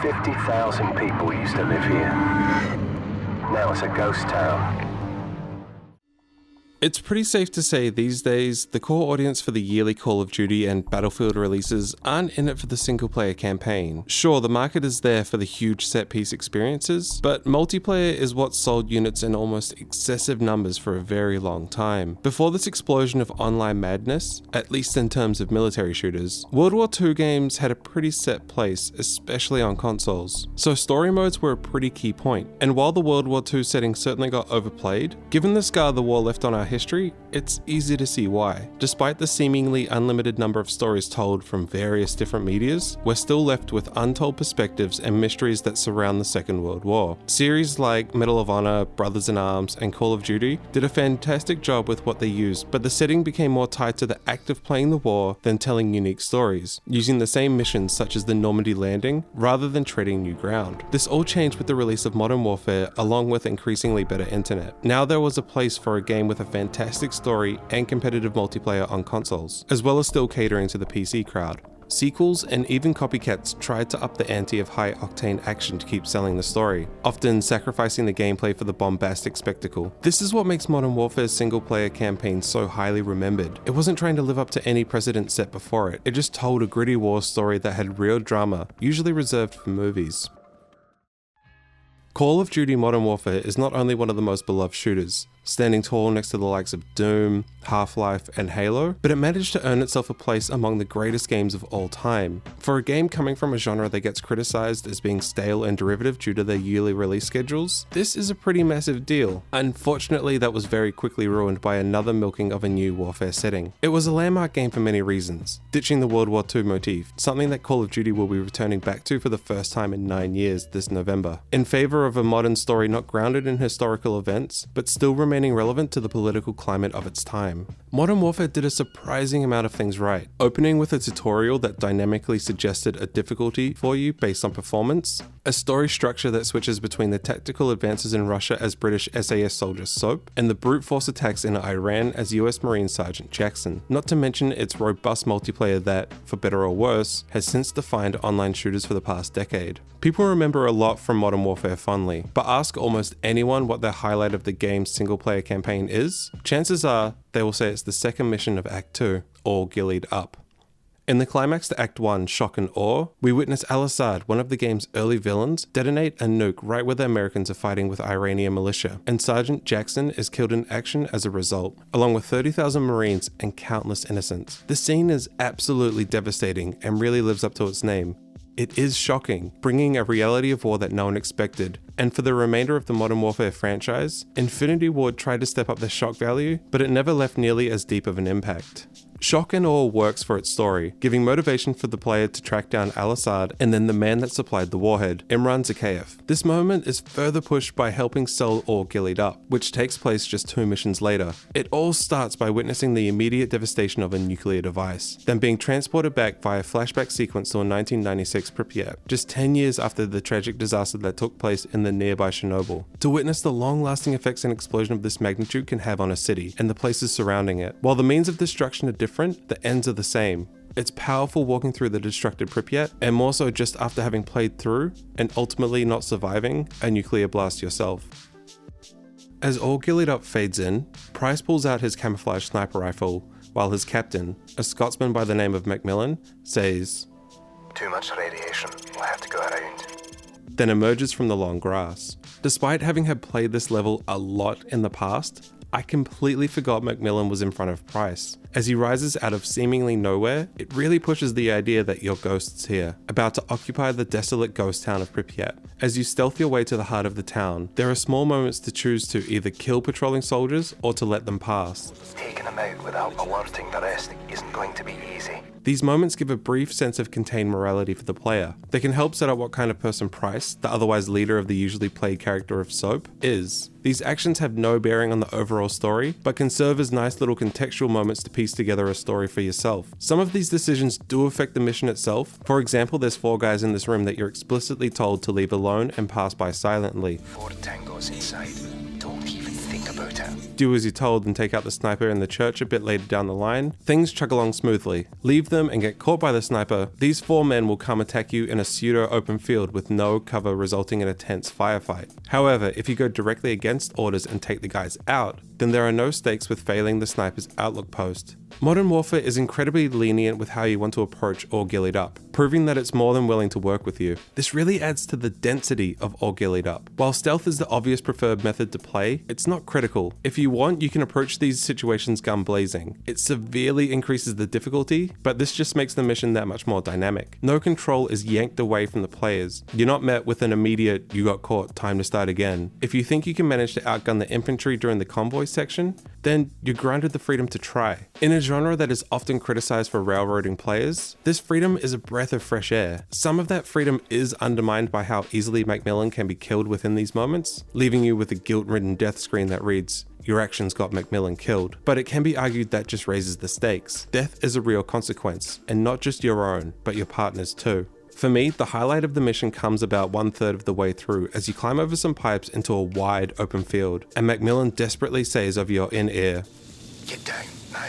50,000 people used to live here. Now it's a ghost town. It's pretty safe to say these days, the core audience for the yearly Call of Duty and Battlefield releases aren't in it for the single-player campaign. Sure, the market is there for the huge set-piece experiences, but multiplayer is what sold units in almost excessive numbers for a very long time. Before this explosion of online madness, at least in terms of military shooters, World War II games had a pretty set place, especially on consoles. So story modes were a pretty key point, and while the World War II setting certainly got overplayed, given the scar the war left on our history, it's easy to see why. Despite the seemingly unlimited number of stories told from various different medias, we're still left with untold perspectives and mysteries that surround the Second World War. Series like Medal of Honor, Brothers in Arms, and Call of Duty did a fantastic job with what they used, but the setting became more tied to the act of playing the war than telling unique stories, using the same missions such as the Normandy landing rather than treading new ground. This all changed with the release of Modern Warfare along with increasingly better internet. Now there was a place for a game with a fantastic story and competitive multiplayer on consoles, as well as still catering to the PC crowd. Sequels and even copycats tried to up the ante of high-octane action to keep selling the story, often sacrificing the gameplay for the bombastic spectacle. This is what makes Modern Warfare's single-player campaign so highly remembered. It wasn't trying to live up to any precedent set before it, it just told a gritty war story that had real drama, usually reserved for movies. Call of Duty Modern Warfare is not only one of the most beloved shooters, standing tall next to the likes of Doom, Half-Life, and Halo, but it managed to earn itself a place among the greatest games of all time. For a game coming from a genre that gets criticized as being stale and derivative due to their yearly release schedules, this is a pretty massive deal. Unfortunately, that was very quickly ruined by another milking of a new Warfare setting. It was a landmark game for many reasons, ditching the World War II motif, something that Call of Duty will be returning back to for the first time in 9 years this November, in favor of a modern story not grounded in historical events, but still remaining relevant to the political climate of its time. Modern Warfare did a surprising amount of things right, opening with a tutorial that dynamically suggested a difficulty for you based on performance, a story structure that switches between the tactical advances in Russia as British SAS soldier Soap, and the brute force attacks in Iran as US Marine Sergeant Jackson, not to mention its robust multiplayer that, for better or worse, has since defined online shooters for the past decade. People remember a lot from Modern Warfare fondly, but ask almost anyone what their highlight of the game's single-player campaign is, chances are they will say it's the second mission of Act 2, or Ghillied Up. In the climax to Act 1, Shock and Awe, we witness Al-Assad, one of the game's early villains, detonate a nuke right where the Americans are fighting with Iranian militia, and Sergeant Jackson is killed in action as a result, along with 30,000 Marines and countless innocents. The scene is absolutely devastating and really lives up to its name. It is shocking, bringing a reality of war that no one expected, and for the remainder of the Modern Warfare franchise, Infinity Ward tried to step up their shock value, but it never left nearly as deep of an impact. Shock and Awe works for its story, giving motivation for the player to track down Al-Assad and then the man that supplied the warhead, Imran Zakhaev. This moment is further pushed by helping sell Awe Ghillied Up, which takes place just 2 missions later. It all starts by witnessing the immediate devastation of a nuclear device, then being transported back via flashback sequence to a 1996 Pripyat, just 10 years after the tragic disaster that took place in the nearby Chernobyl, to witness the long-lasting effects an explosion of this magnitude can have on a city and the places surrounding it. While the means of destruction are different, the ends are the same. It's powerful walking through the destructed Pripyat, and more so just after having played through, and ultimately not surviving, a nuclear blast yourself. As All Ghillied Up fades in, Price pulls out his camouflage sniper rifle, while his captain, a Scotsman by the name of Macmillan, says, "Too much radiation, we'll have to go around." Then emerges from the long grass. Despite having had played this level a lot in the past, I completely forgot Macmillan was in front of Price. As he rises out of seemingly nowhere, it really pushes the idea that your ghost's here, about to occupy the desolate ghost town of Pripyat. As you stealth your way to the heart of the town, there are small moments to choose to either kill patrolling soldiers or to let them pass. Taking them out without alerting the rest isn't going to be easy. These moments give a brief sense of contained morality for the player. They can help set up what kind of person Price, the otherwise leader of the usually played character of Soap, is. These actions have no bearing on the overall story, but can serve as nice little contextual moments to piece together a story for yourself. Some of these decisions do affect the mission itself. For example, there's 4 guys in this room that you're explicitly told to leave alone and pass by silently. 4 tangos inside. Don't even think about it. Do as you're told and take out the sniper in the church a bit later down the line, things chug along smoothly. Leave them and get caught by the sniper, these 4 men will come attack you in a pseudo open field with no cover, resulting in a tense firefight. However, if you go directly against orders and take the guys out, then there are no stakes with failing the sniper's outlook post. Modern Warfare is incredibly lenient with how you want to approach All Ghillied Up, proving that it's more than willing to work with you. This really adds to the density of All Ghillied Up. While stealth is the obvious preferred method to play, it's not critical. If you want, you can approach these situations gun blazing. It severely increases the difficulty, but this just makes the mission that much more dynamic. No control is yanked away from the players. You're not met with an immediate, you got caught, time to start again. If you think you can manage to outgun the infantry during the convoy section, then you're granted the freedom to try. In a genre that is often criticized for railroading players, this freedom is a breath of fresh air. Some of that freedom is undermined by how easily Macmillan can be killed within these moments, leaving you with a guilt-ridden death screen that reads, "Your actions got Macmillan killed." But it can be argued that just raises the stakes. Death is a real consequence, and not just your own, but your partner's too. For me, the highlight of the mission comes about 1/3 of the way through as you climb over some pipes into a wide open field, and Macmillan desperately says over your in-ear, "Get down, now."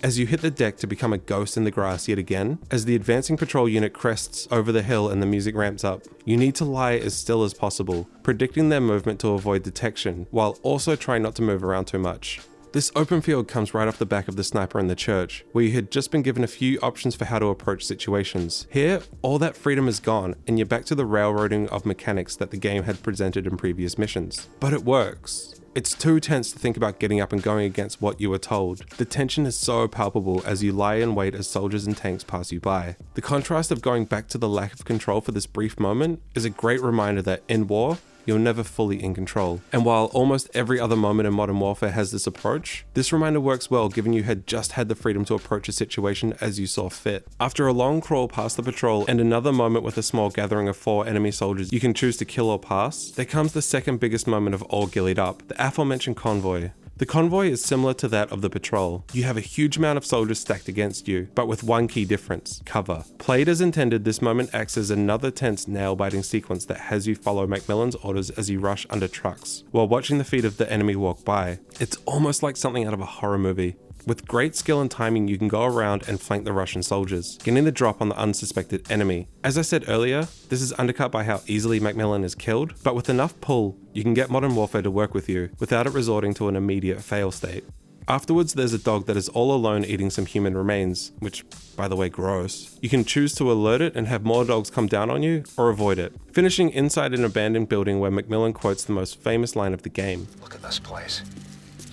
As you hit the deck to become a ghost in the grass yet again, as the advancing patrol unit crests over the hill and the music ramps up, you need to lie as still as possible, predicting their movement to avoid detection, while also trying not to move around too much. This open field comes right off the back of the sniper in the church, where you had just been given a few options for how to approach situations. Here, all that freedom is gone, and you're back to the railroading of mechanics that the game had presented in previous missions. But it works. It's too tense to think about getting up and going against what you were told. The tension is so palpable as you lie in wait as soldiers and tanks pass you by. The contrast of going back to the lack of control for this brief moment is a great reminder that in war, you're never fully in control. And while almost every other moment in Modern Warfare has this approach, this reminder works well given you had just had the freedom to approach a situation as you saw fit. After a long crawl past the patrol and another moment with a small gathering of 4 enemy soldiers you can choose to kill or pass, there comes the second biggest moment of All Ghillied Up, the aforementioned convoy. The convoy is similar to that of the patrol. You have a huge amount of soldiers stacked against you, but with one key difference: cover. Played as intended, this moment acts as another tense, nail-biting sequence that has you follow Macmillan's orders as you rush under trucks, while watching the feet of the enemy walk by. It's almost like something out of a horror movie. With great skill and timing, you can go around and flank the Russian soldiers, getting the drop on the unsuspected enemy. As I said earlier, this is undercut by how easily Macmillan is killed, but with enough pull, you can get Modern Warfare to work with you, without it resorting to an immediate fail state. Afterwards, there's a dog that is all alone eating some human remains, which, by the way, gross. You can choose to alert it and have more dogs come down on you, or avoid it, finishing inside an abandoned building where Macmillan quotes the most famous line of the game. "Look at this place.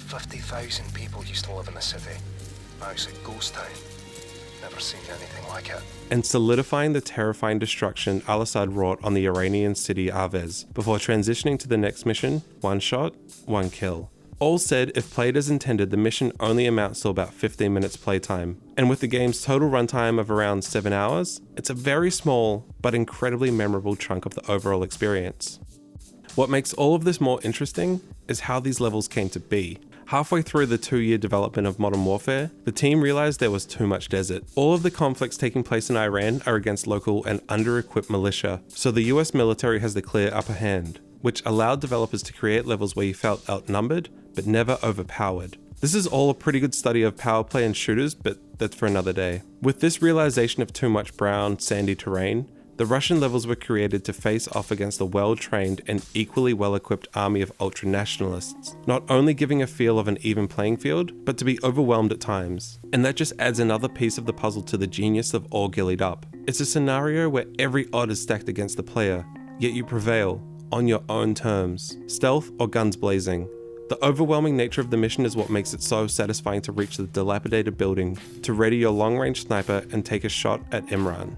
50,000 people used to live in the city. Now it's a ghost town. Never seen anything like it." And solidifying the terrifying destruction Al-Assad wrought on the Iranian city Arvez, before transitioning to the next mission: 1 shot, 1 kill. All said, if played as intended, the mission only amounts to about 15 minutes playtime. And with the game's total runtime of around 7 hours, it's a very small, but incredibly memorable chunk of the overall experience. What makes all of this more interesting is how these levels came to be. Halfway through the 2-year development of Modern Warfare, the team realized there was too much desert. All of the conflicts taking place in Iran are against local and under-equipped militia, so the US military has the clear upper hand, which allowed developers to create levels where you felt outnumbered, but never overpowered. This is all a pretty good study of power play and shooters, but that's for another day. With this realization of too much brown, sandy terrain, the Russian levels were created to face off against a well-trained and equally well-equipped army of ultra-nationalists, not only giving a feel of an even playing field, but to be overwhelmed at times. And that just adds another piece of the puzzle to the genius of All Ghillied Up. It's a scenario where every odd is stacked against the player, yet you prevail, on your own terms, stealth or guns blazing. The overwhelming nature of the mission is what makes it so satisfying to reach the dilapidated building, to ready your long-range sniper and take a shot at Imran.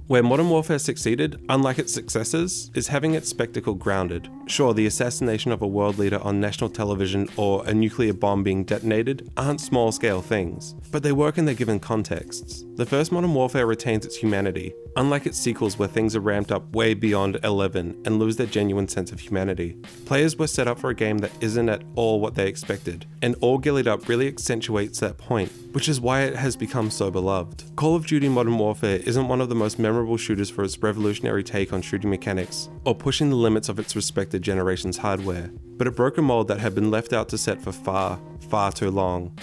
Where Modern Warfare succeeded, unlike its successors, is having its spectacle grounded. Sure, the assassination of a world leader on national television or a nuclear bomb being detonated aren't small-scale things, but they work in their given contexts. The first Modern Warfare retains its humanity, unlike its sequels where things are ramped up way beyond 11 and lose their genuine sense of humanity. Players were set up for a game that isn't at all what they expected, and All Ghillied Up really accentuates that point, which is why it has become so beloved. Call of Duty Modern Warfare isn't one of the most memorable shooters for its revolutionary take on shooting mechanics, or pushing the limits of its respected generation's hardware, but it broke a mold that had been left out to set for far, far too long.